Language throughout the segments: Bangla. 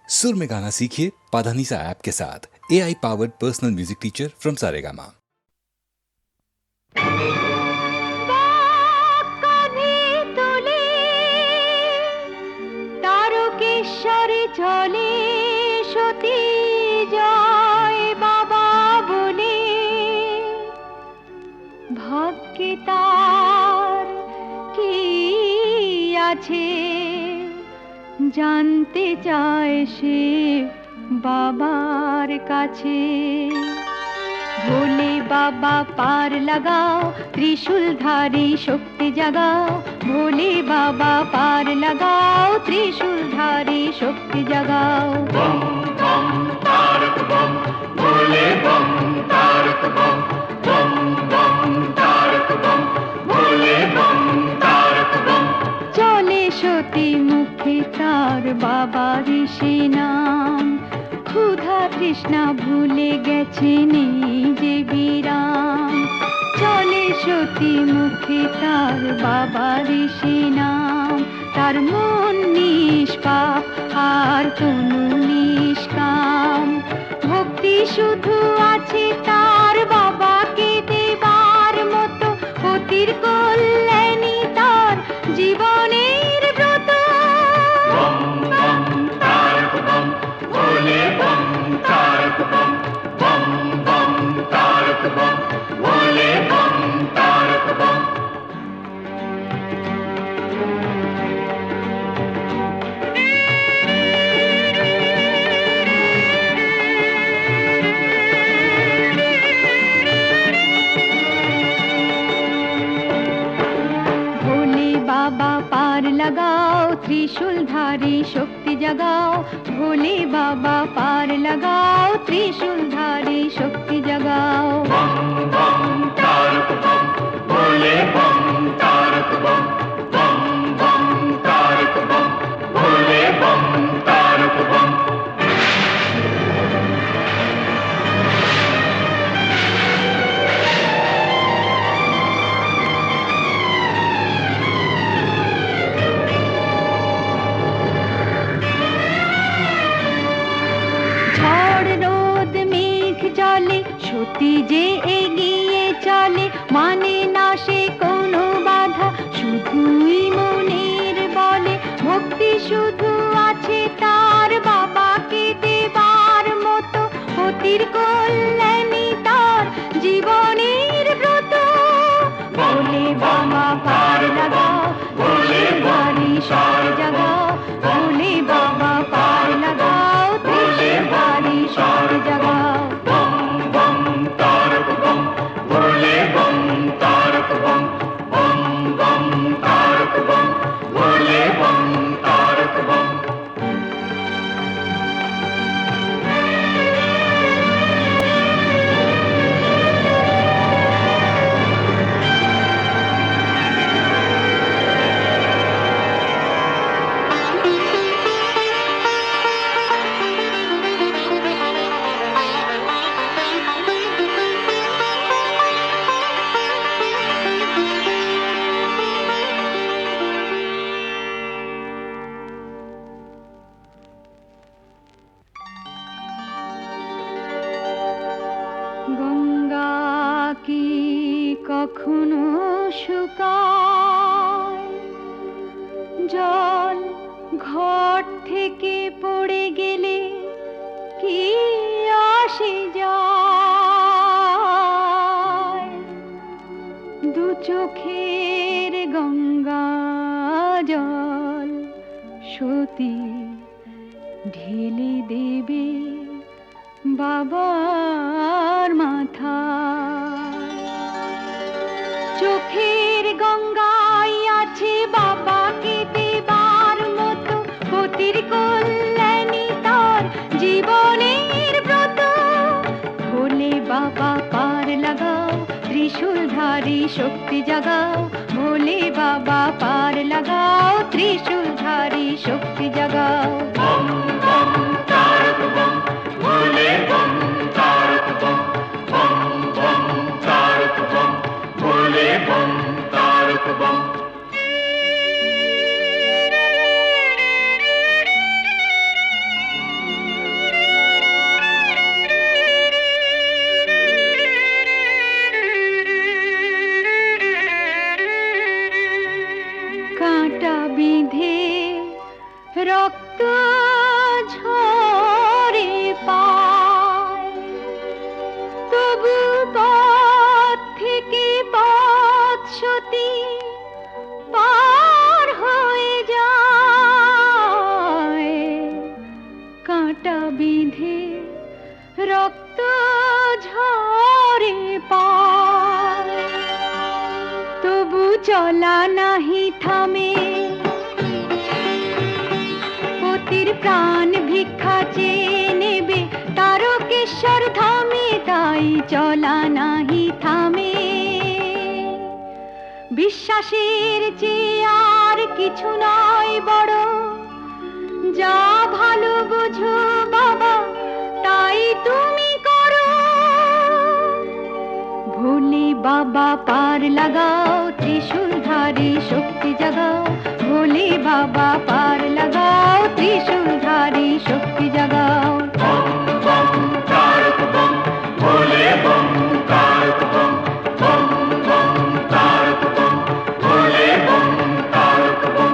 सुर में गाना सीखिए पाधानीसा ऐप के साथ। AI powered personal music teacher from Saregama. তারকেশ্বরে চলে সতী জয় বাবা বলে, ভাগ্যে তার কি আছে জানতে চায় সে বাবার কাছে। ভোলে বাবা পার লাগাও, ত্রিশূলধারী শক্তি জাগাও। ভোলে বাবা পার লাগাও, ত্রিশূলধারী শক্তি জাগাও। বম বম তারক বম, ভোলে বম তারক বম। বম বম তারক বম, ভোলে বম তারক বম। চলে সতী মুখে তার বাবা ঋষি নাম, ক্ষুধা তৃষ্ণা ভুলে গেছেন এই যে বিরাম। চলে সতী মুখে তার বাবা ঋষি নাম, তার মন নিষ্পাপ আর তনু নিষ্কাম। ভক্তি শুধু আছে তার বাবাকে দেবার মতো, অতির কল্যাণী তার জীবনের ব্রত। বম বম তারক বম, ভোলে বম তারক বম। বম বম তারক বম, ভোলে বম তারক বম। ভোলে বাবা পার লাগাও, ত্রিশূলধারী শক্তি জাগাও। ভোলে বাবা পার লাগাও, ত্রিশূলধারী শক্তি জাগাও। বম বম তারক বম, ভোলে বম তারক বম। বম বম তারক বম, ভোলে বম তারক বম। ঝড় রোদ মেঘ চলে, সতী যে এগিয়ে চলে। মানে না সে কোনো বাধা, শুধুই মনের বলে। ভক্তি শুধু আছে তার বাবাকে দেবার মতো, অতির কল্যাণী তার জীবনের ব্রত। ভোলে বাবা পার লাগাও, ভোলে বাড়ি সার জাগাও। ভোলে বাবা পার লাগাও, ভোলে বাড়ি সার জাগাও। বম বম তারক বম, ভোলে বম তারক বম। বম বম তারক বম, ভোলে বম তারক বম। গঙ্গা কি কখনো শুকায়? জল ঘট থেকে পড়ে গেলে কি আসে যায়? দু চোখের গঙ্গা জল সতী ঢেলে দেবে বাবার মাথায়। চোখের গঙ্গায় আছে বাবাকে দেবার মতো, অতির কল্যাণী তার জীবনের ব্রত। ভোলে বাবা পার লাগাও, ত্রিশূলধারী শক্তি জাগাও। ভোলে বাবা পার লাগাও, ত্রিশূলধারী শক্তি জাগাও। বম বম তারক বম, ভোলে বম তারক বম। বম বম তারক বম, ভোলে বম তারক বম। কাঁটা বিঁধে রক্ত ঝরে পায়, তবু চলা নাহি থামে। পতির প্রাণ ভিক্ষা চেয়ে নেবে তারকেশ্বর ধামে, তাই চলা নাহি থামে। বিশ্বাসের চেয়ে আর কিছু নয় বড়, যা ভালো বোঝো বাবা তাই তুমি করো। ভোলে বাবা পার লাগাও, ত্রিশূলধারী শক্তি জাগাও। ভোলে বাবা পার লাগাও, ত্রিশূলধারী শক্তি জাগাও। বম বম তারক বম, ভোলে বম তারক বম। বম বম তারক বম, ভোলে বম তারক বম।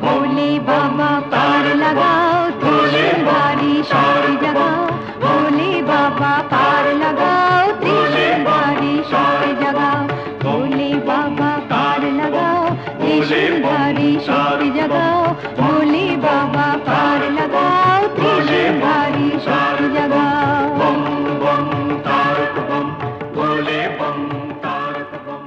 ভোলে বাবা পার লাগাও, ত্রিশূলধারী শক্তি জাগাও। ভোলে বাবা পার লাগাও, ত্রিশূলধারী শক্তি জাগাও। ভোলে বাবা পার লাগাও, ত্রিশূলধারী শক্তি জাগাও। ভোলে বাবা পার লাগাও, ত্রিশূলধারী শক্তি জাগাও। বম বম তারক বম, ভোলে বম তারক বম।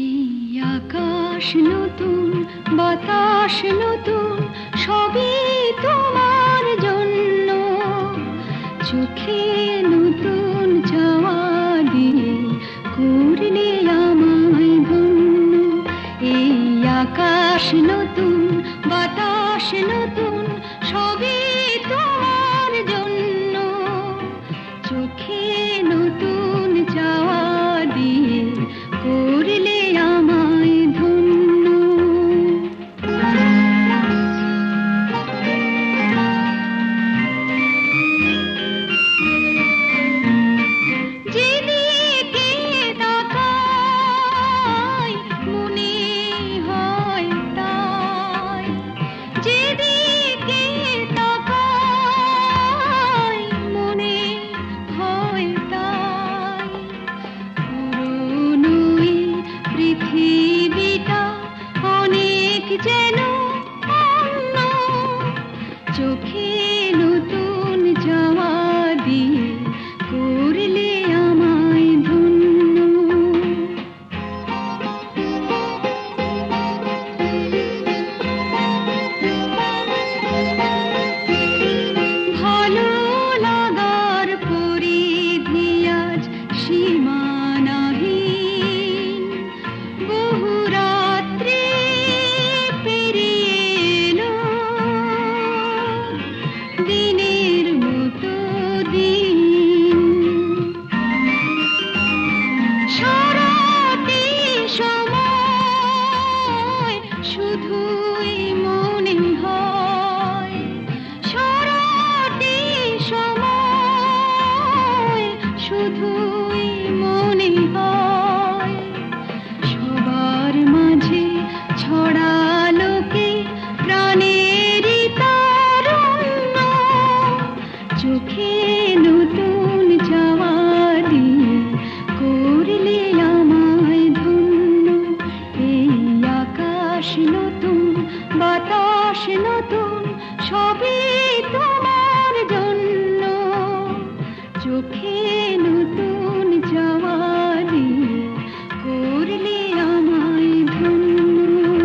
এই আকাশ নতুন, বাতাস নতুন, সবই তোমার জন্য। চোখে নতুন চাওয়া দিয়ে করলে আমায় ধন্য। এই আকাশ নতুন, বাতাস নতুন, সবই তোমার জন্য। চোখে নতুন চাওয়া দিয়ে করলে আমায় ধন্য। যেদিকে তাকাই মনে হয় তাই, যেদিকে তাকাই মনে হয় তাই। পুরনো এই পৃথিবীটা অনেক যেন অন্য। চোখে নতুন চাওয়া দিয়ে করলে আমায় ধন্য। ভালো লাগার পরিধি আজ সীমানাহীন। বহু রাত্রি পেরিয়ে এলো, দিনের মতো দিন। সারাটি সময় শুধুই মনে হয়, সারাটি সময় শুধুই মনে হয়। সবার মাঝে ছড়ালো কে প্রাণেরই তারুণ্য। চোখে নতুন চাওয়া দিয়ে করলে আমায় ধন্য। এই আকাশ নতুন, বাতাস নতুন, সবই তোমার জন্য। চোখে নতুন চাওয়া দিয়ে করলে আমায় ধন্য।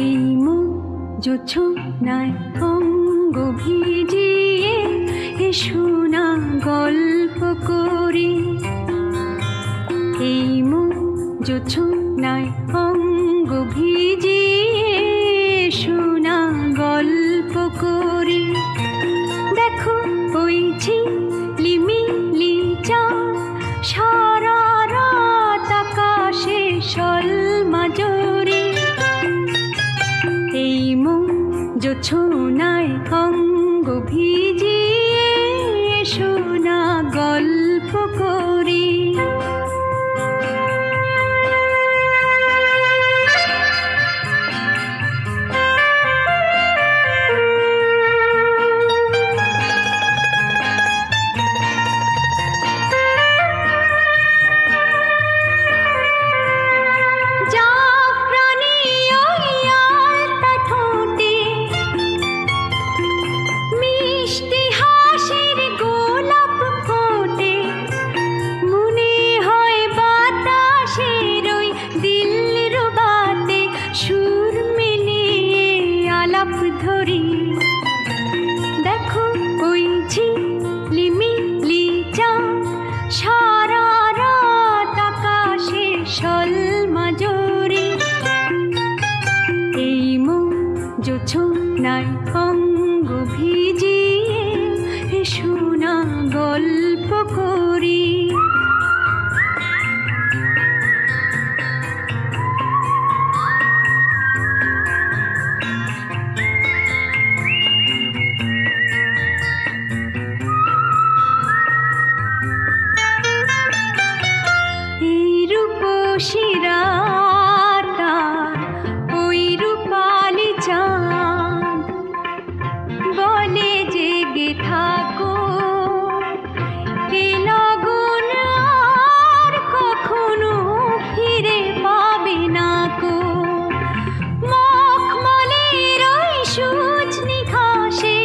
এই মুখ জোছনায় অঙ্গ ভিজিয়ে এসো না গল্প করি। এই মুখ জোছনায় অঙ্গ ভিজিয়ে ছোনায় অঙ্গ ভিজিয়ে এসো না গল্প করি। জাফরানি ওই আলতা ঠোঁটে মিষ্টি হাসির গোলাপ ফোটে, মনে হয় বাতাসের ওই দিলরুবাতে সুর মিলিয়ে আলাপ ধরি। দেখো ওই ঝিলিমিলি চাঁদ সারা রাত আকাশে সলমাজরি। এই মন জোছনায় অঙ্গ ভিজিয়ে এসো না গল্প করি। এই রূপসী রাত আর ওই রূপালি চাঁদ বলে জেগে থাকো, এ লগন আর কখনো ফিরে পাবে না কো। মখমলের ওই সূচনি ঘাসে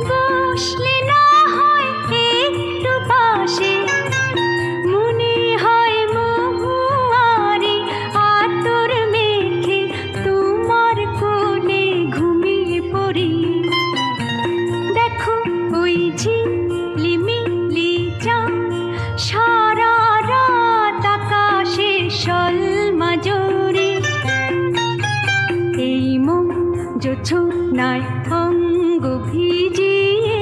বসলে না হয় একটু পাশে, মনে হয় মহুয়ারি আতর মেখে তোমার কোলে ঘুমিয়ে পড়ি। দেখো ওই ঝিলিমিলি চাঁদ সারা রাত আকাশে সলমাজরি। এই মন জোছনায় অঙ্গ ভিজিয়ে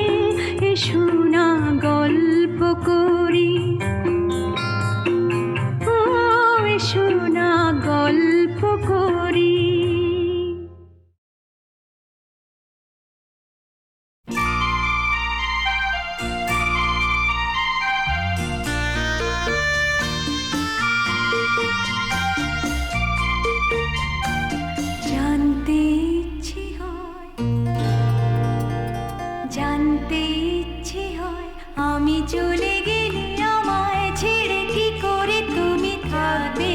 এসো না গল্প করি। ও এসো না গল্প করি। জানতে ইচ্ছে হয়, জানতে ইচ্ছে হয়, আমি চলে গেলে আমায় ছেড়ে কি করে তুমি থাকবে,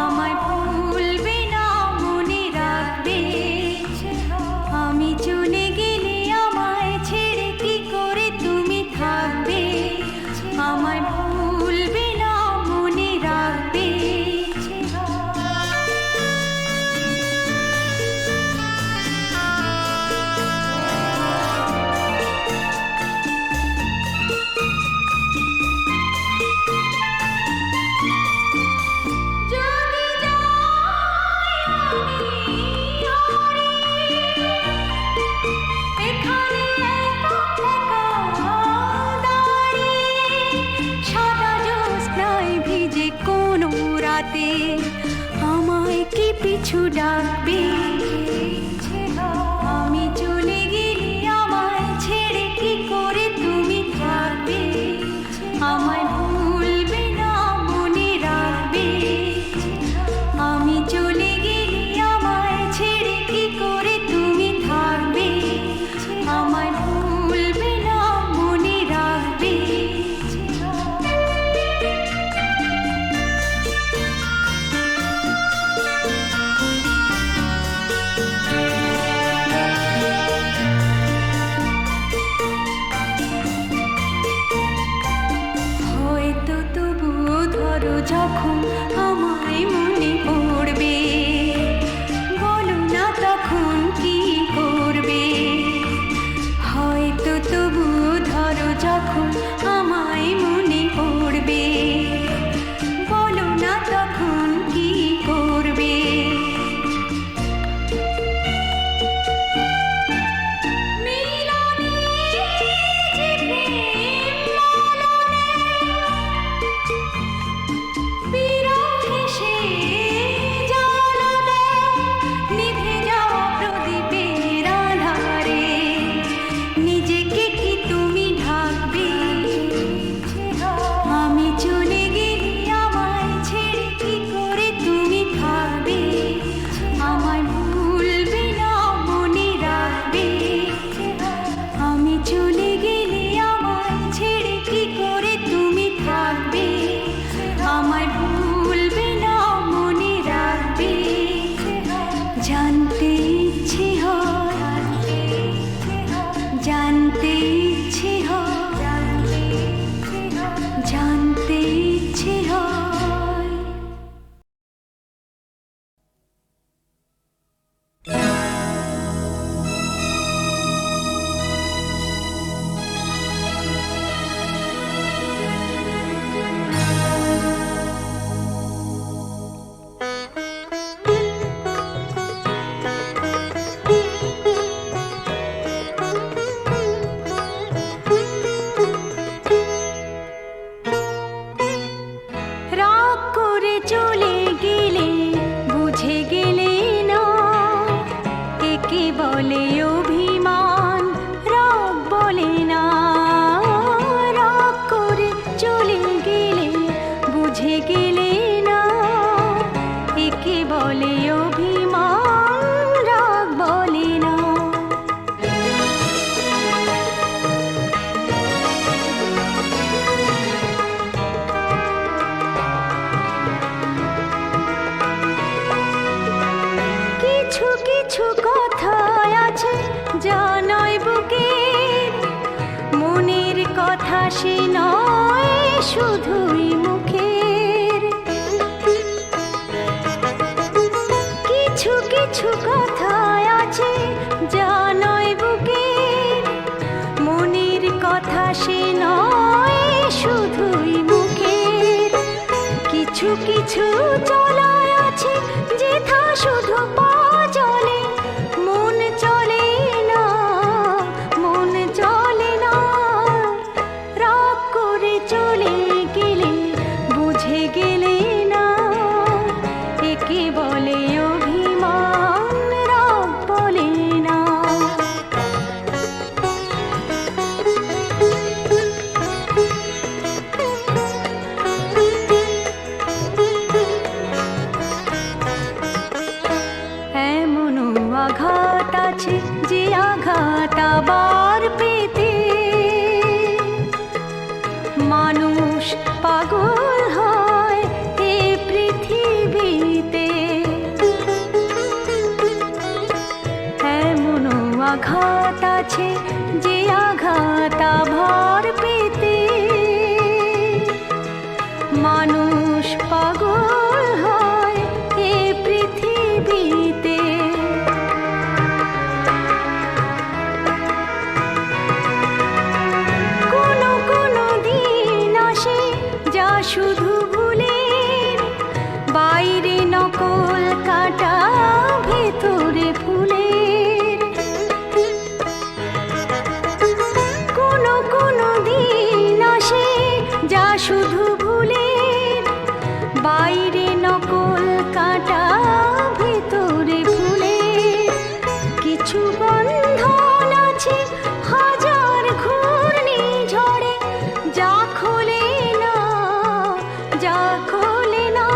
আমায় ভুলবে না মনে রাখবে। আমি চলে গেলে আমায় ছেড়ে কি করে তুমি থাকবে, আমায় ভুলবে না মনে রাখবে। আমায় কি পিছু ডাকবে, আমি চলে গেলে আমায় ছেড়ে কি করে তুমি থাকবে, আমায় ভুলবে না মনে রাখবে। আমি চলে গেলে আমায় ছেড়ে কি করে তুমি থাকবে, আমায় ভুলবে না মনে রাখবে। কিছু কিছু কথা আছে যা নয় বুকের, মনের কথা সে নয় শুধুই মুখের। কিছু কিছু কথা আছে যা নয় বুকের, মনের কথা সে নয় শুধুই মুখের। কিছু কিছু চলায় আছে যেথা শুধু পা চলে, মন চলে না, মন চলে না। রাগ করে চলে গেলে বুঝে গেলে না, একে বলে অভিমান, রাগ বলে না। এমনও আঘাত আছে যে আঘাত আবার পেতে মানুষ পাগল হয় এ পৃথিবীতে। এমনও আঘাত আছে যে আঘাত আবার পেতে মানুষ পাগল হয় এ পৃথিবীতে। কোনো কোনো দিন আসে যা শুধু ভুলের, বাইরে নকল কাটা ভেতরে ফুলের। কোনো কোনো দিন আসে যা শুধু ভুলের, বাইরে নকল কাটা ভেতরে ফুলের। কিছু বন্ধন আছে হাজার ঘূর্ণি ঝড়ে, যা খোলে না, যা খোলে না।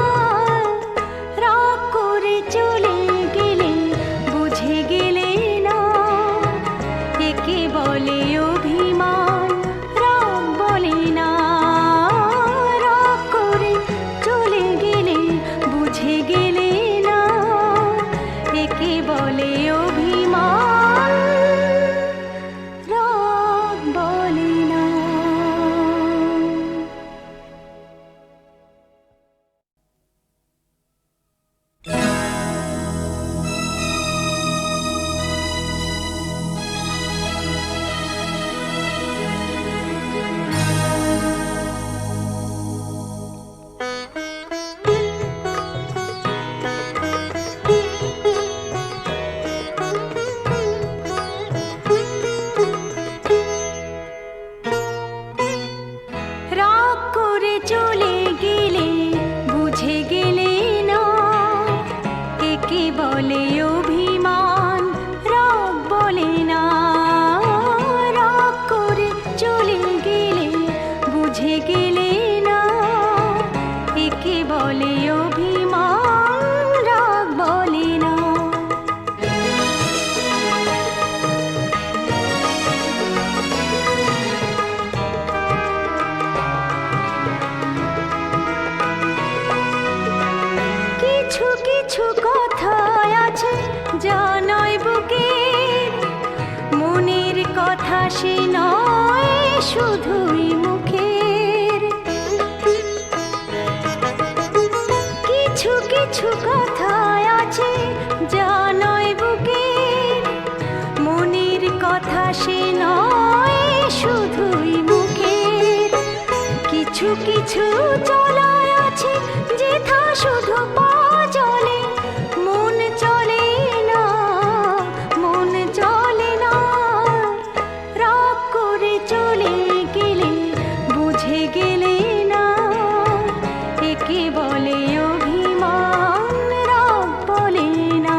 রাগ করে চলে গেলে বুঝে গেলে না, একে বলে অভিমান, রাগ বলে না। রাগ করে চলে গেলে বুঝে গেলে না, একে বলে অভিমান, রাগ বলে না। রাগ করে চলে গেলে বুঝে গেলে না, একে বলে অভিমান, রাগ বলে না। রাগ করে চলে গেলে বুঝে গেলে না, একে বলে অভিমান, রাগ বলে না। কিছু কিছু কথা আছে যা নয় বুকের, মনের কথা সে নয় শুধুই মুখের। কিছু কিছু কথা আছে যা নয় বুকের, মনের কথা সে নয় শুধুই মুখের। কিছু কিছু চলায় আছে যেথা শুধু পা চলে, মন চলে না, মন চলে না। রাগ করে চলে গেলে বুঝে গেলে না, একে বলে অভিমান, রাগ বলে না।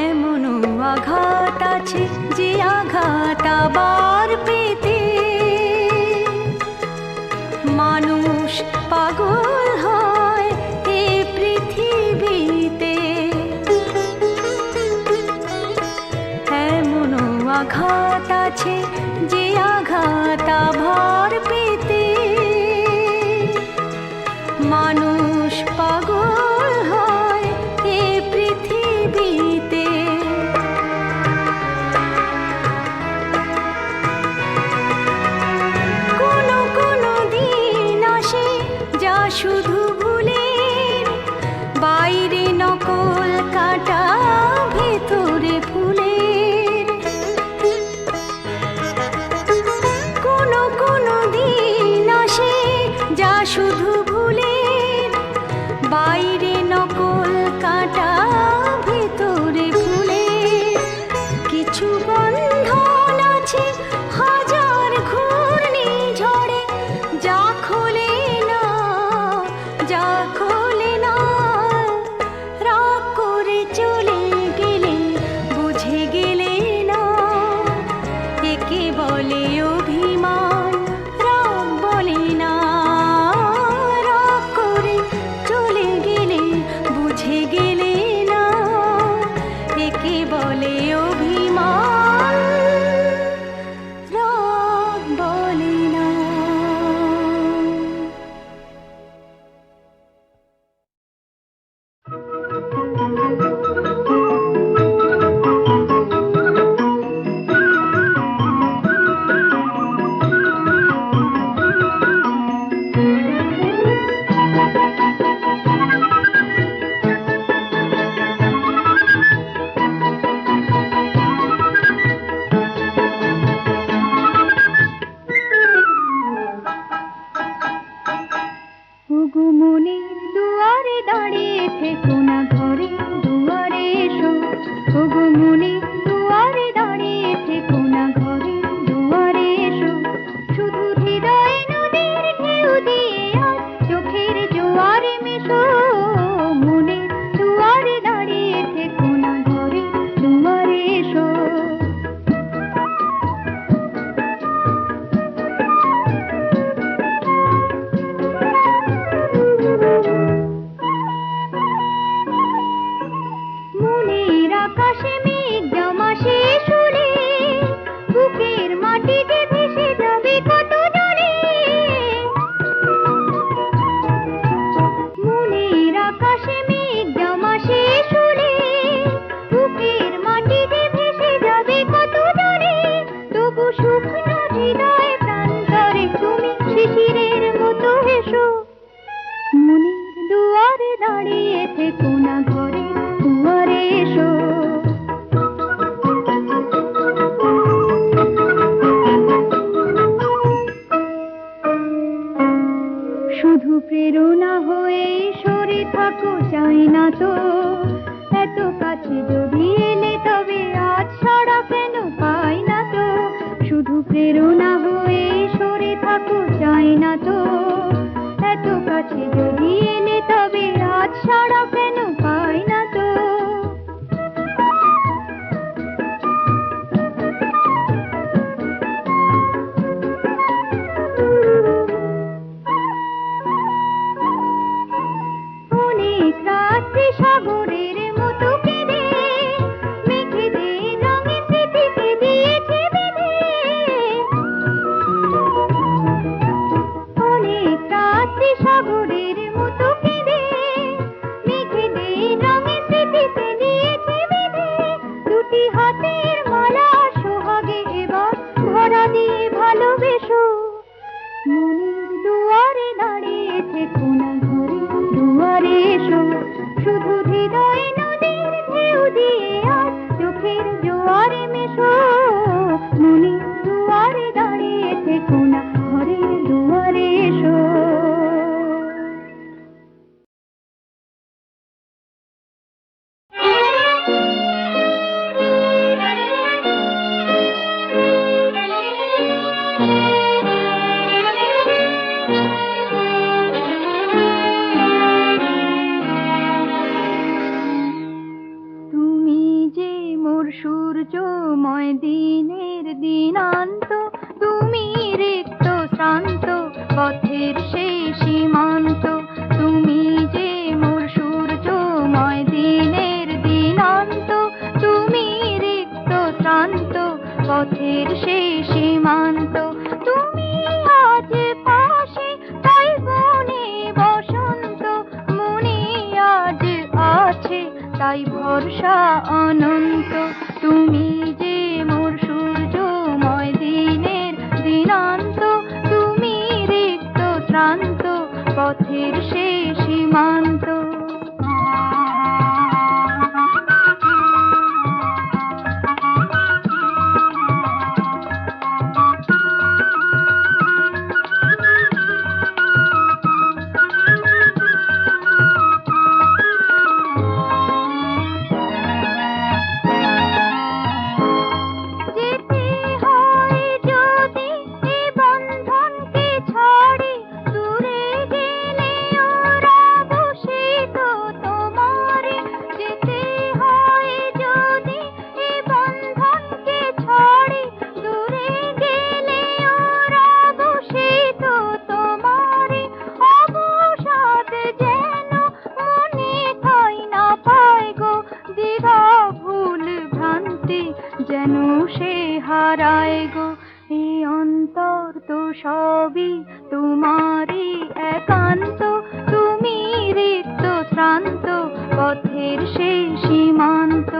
এমনও আঘাত আছে যে আঘাত আবার পেতে মানুষ পাগল হয় এ পৃথিবীতে। এমনও আঘাত আছে, যে আঘাত আভার পেতে মানুষ পাগল হয় এ পৃথিবীতে। কোনো কোনো দিন আসে যা শুধু ভুলের, বাইরে নকল কাটা ভেতরে ফুলের। কোনো কোনো দিন আসে যা শুধু ভুলের, বাইরে নকল কাটা ভেতরে ফুলের। কিছু বন্ধন আছে হাজার ঘূর্ণিঝড়ে, যা খোলে না, যা খোলে না। রাগ করে চলে গেলে বুঝে গেলে না, একে বলে অভিমান, রাগ বলে না। রাগ করে চলে গেলে বুঝে গেলে না, একে বলে অভিমান, রাগ বলে না। ওগো মনের দুয়ারে দাঁড়িয়ে থেকো না, ঘরে দুয়ারে এসো। ওগো মনের দুয়ারে দাঁড়িয়ে থেকো না, ঘরে দুয়ারে এসো। শুধু হৃদয় নদীর ঢেউ দিয়ে আজ চোখের জোয়ারে মেশো। মনের দুয়ারে দাঁড়িয়ে থেকো না, ঘরে দুয়ারে এসো। মনের আকাশে মেঘ জমা শেষ হলে, বুকের মাটিতে ভেসে যাবে কত জলে। মনের আকাশে মেঘ জমা শেষ হলে, বুকের মাটিতে ভেসে যাবে কত জলে। তবু শুকনো হৃদয় প্রান্তরে তুমি শিশিরের মতো হেসো। মনের দুয়ারে দাঁড়িয়ে থেকো না, ঘরে দুয়ারে এসো। শুধু প্রেরণা হয়ে সরে থাকো, চাই না তো এত কাছে যদি এলে, তবে আজ ছাড়া কেন পাই না তো। শুধু প্রেরণা হয়ে সরে থাকো, চাই না তো এত কাছে যদি এলে, তবে আজ ছাড়া কেন পাই না তো। অনেক রাত্রি সাগরের মতো কেঁদে, মেঘেদের রঙে স্মৃতিকে দিয়েছে বেঁধে। অনেক রাত্রি সাগরের মতো কেঁদে, মেঘেদের রঙে স্মৃতিকে দিয়েছে বেঁধে। দুটি হাতের মালা সোহাগে এবার ভরা দিয়ে ভালোবেসো। মনের দুয়ারে দাঁড়িয়ে থেকো না, ঘরে দুয়ারে এসো। শুধু হৃদয় নদীর ঢেউ দিয়ে আজ চোখের জোয়ারে মেশো। মনের দুয়ারে দাঁড়িয়ে থেকো না, ঘরে দুয়ারে এসো। তুমি যে মোর সূর্যময় দিনের দিনান্ত, তুমি রিক্ত শ্রান্ত পথের সেই সীমান্ত। তুমি যে মোর সূর্যময় দিনের দিনান্ত, তুমি রিক্ত শ্রান্ত পথের সেই সীমান্ত। তুমি আজ পাশে তাই বনে বসন্ত, মনে আজ আছে তাই ভরসা অনন্ত। তুমি যে মোর সূর্যময় দিনের দিনান্ত, তুমি রিক্ত শ্রান্ত পথের সেই সীমান্ত। যেন সে হারায় গো, এই অন্তর তো সবই তোমারই একান্ত। তুমি রিক্ত শ্রান্ত পথের সেই সীমান্ত।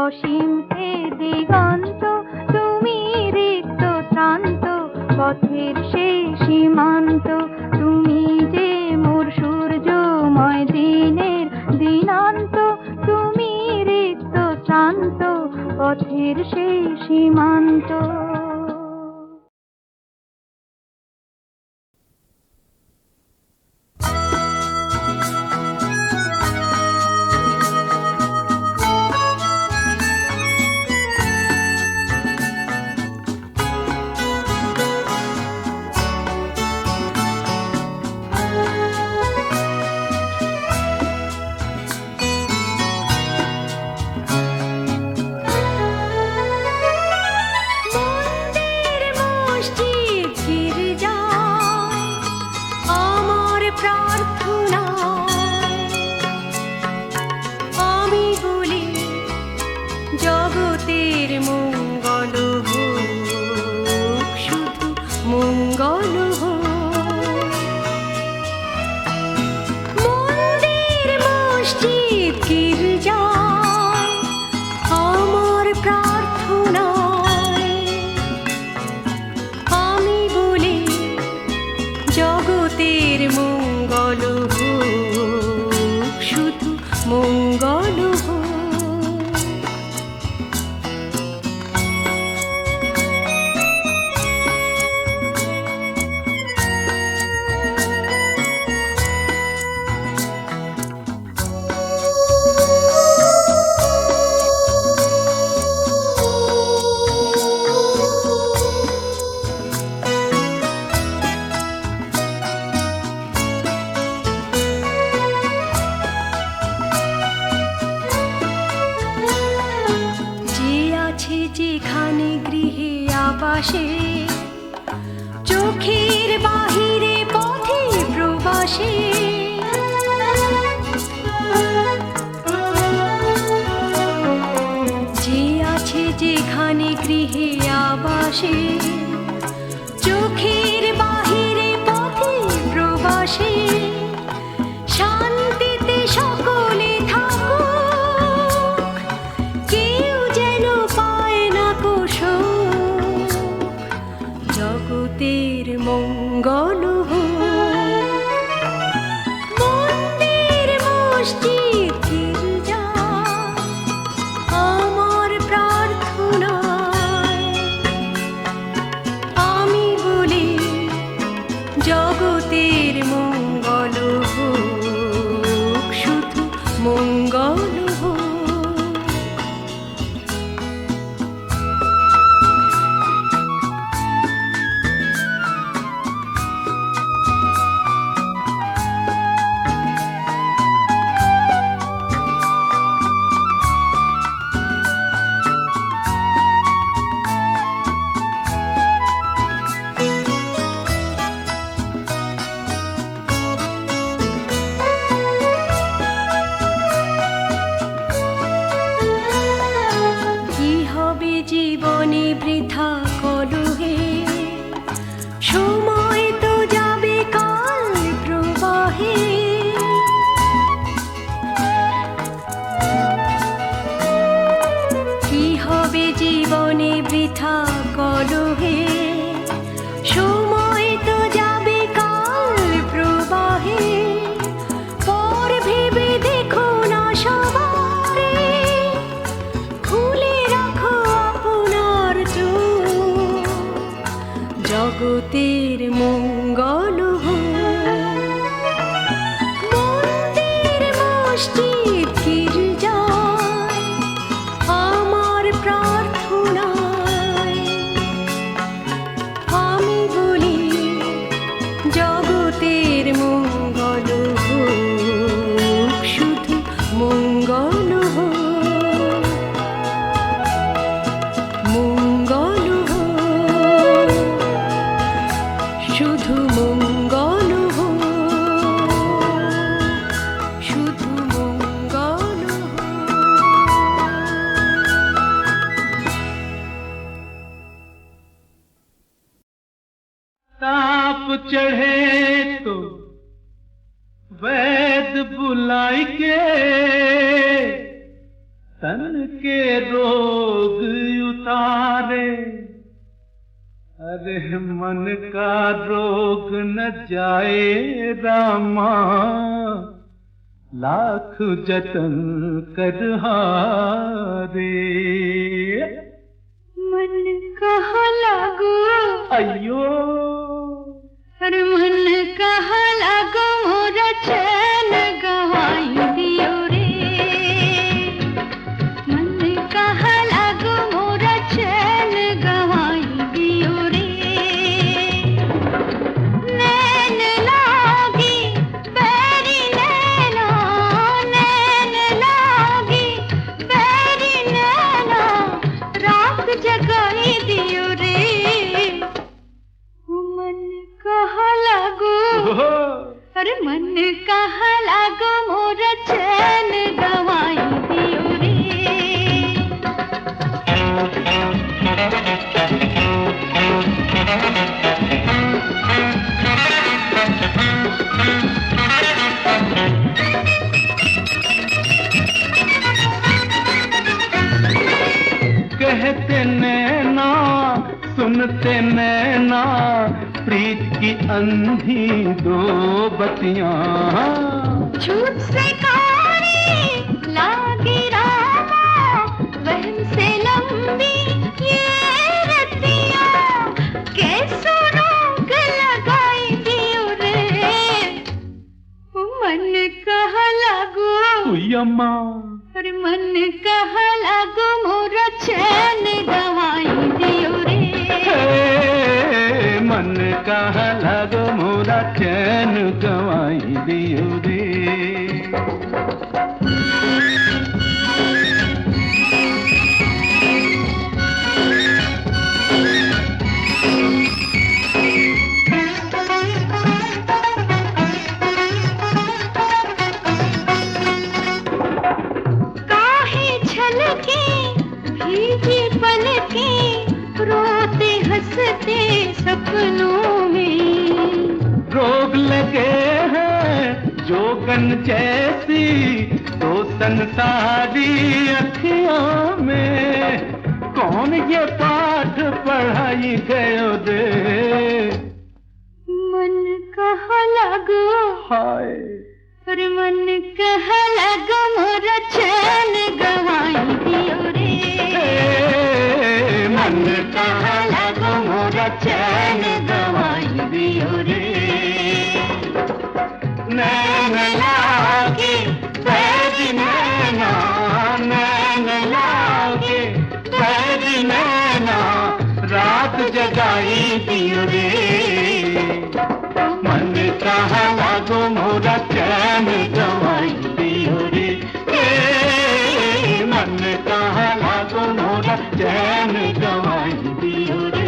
অসীম দিগন্ত, তুমি রিক্ত শ্রান্ত পথের সেই সীমান্ত। তুমি যে মোর সূর্যময় দিনের দিনান্ত, তুমি রিক্ত শ্রান্ত পথের সেই সীমান্ত। চোখের বাহিরে পথে প্রবাসে, যে আছে যেখানে গৃহে আবাসে, চোখের বাহিরে পথে প্রবাসে, শান্তিতে সকলে থাকুক, কেউ যেন পায় না কুশল, জগতের মঙ্গল হোক। মন্দির মসজিদ গির্জা মঙ্গল হোক। কি হবে জীবনে বৃথা কলহে, সময় তো যাবে কাল প্রবাহে। কি হবে জীবনে বৃথা কলহে, সময় তো যাবে কাল প্রবাহে। পর ভেবে দেখো না সবারে, খুলে রাখো আপনার চোখ, জগতের মঙ্গল হোক। মন্দির মসজিদ গির্জায় আমার প্রার্থনায় আমি বলি, জগতের মঙ্গল হোক, শুধু মঙ্গল হোক, মঙ্গল হোক, শুধু মঙ্গল হোক, শুধু মঙ্গল হোক। ताप चढ़े तो वैद बुलाई के, तन के रोग उतारे। अरे मन का रोग न जाए रामा, लाख जतन कर हारे। मन कहा लागो, अयो अरे मन कहा लागो, मोरा चैन गवाई दियो रे। मन कहा लागो, मोरा चैन गवाई दियो रे। नैन लागी बैरी नैना, नैन लागी बैरी नैना, रात जगाई दियो रे। मन कहा लागो, अरे मन कहा लागो, मोरा चैन गवाई दियो रे। कहते नैना सुनते नैना, प्रीत की अंधी दो बत्तियां। झूठ से कारी लागी रामा, वहम से लंबी ये रतियां, कैसो रोग लगाई दियो रे। मन कहा लागो, हुई अम्मा अरे मन कहा लागो, मोरा चैन गवाई दियो रे। मन कहा लागो, मोरा चैन गवाई दियो रे। काहे छलके भीगी पलके, रोते हंसते सपनों में। रोग लगे हैं जोगन जैसी, तो संसारी अखियों में। कौन ये पाठ पढ़ाई गयो रे। मन कहा लागो, हाय अरे मन कहा लागो, मोरा चैन गवाई दियो रे। मन कहा लागो, मोरा चैन गवाई दियो रे। नैन लागे बैरी কাহালা গো মোরা चैन गवाई दियो रे मन काहला गो मोरा चैन गवाई दियो रे।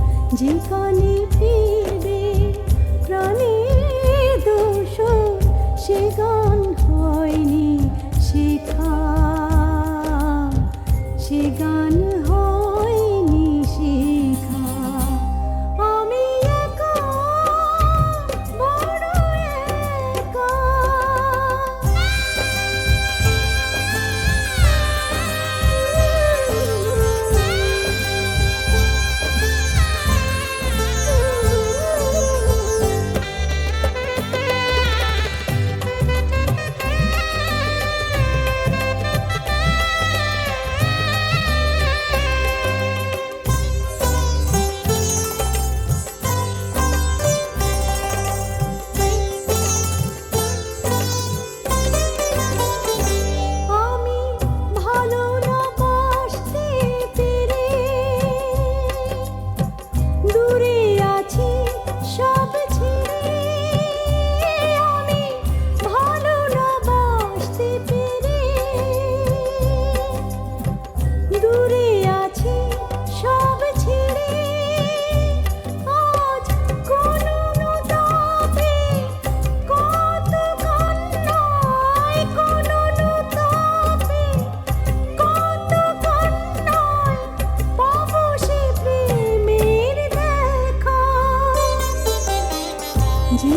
যেখানে ফিরবে প্রাণের দোসর, সে গান হয়নি শেখা, সে গান হয়নি শেখা। আমি একা, বড় একা।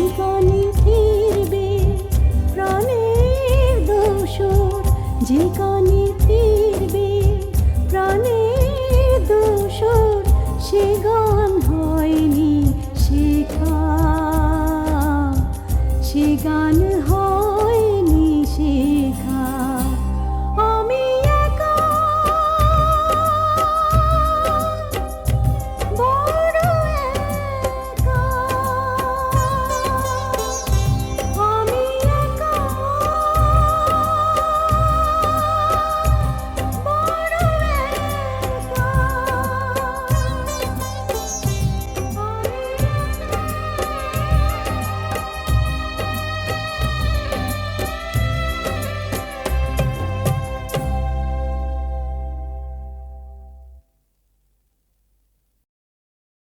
যেখানে ফিরবে প্রাণের দোসর, যেখানে ফিরবে প্রাণের দোসর, সে গান হয়নি শেখা, সে গান হয়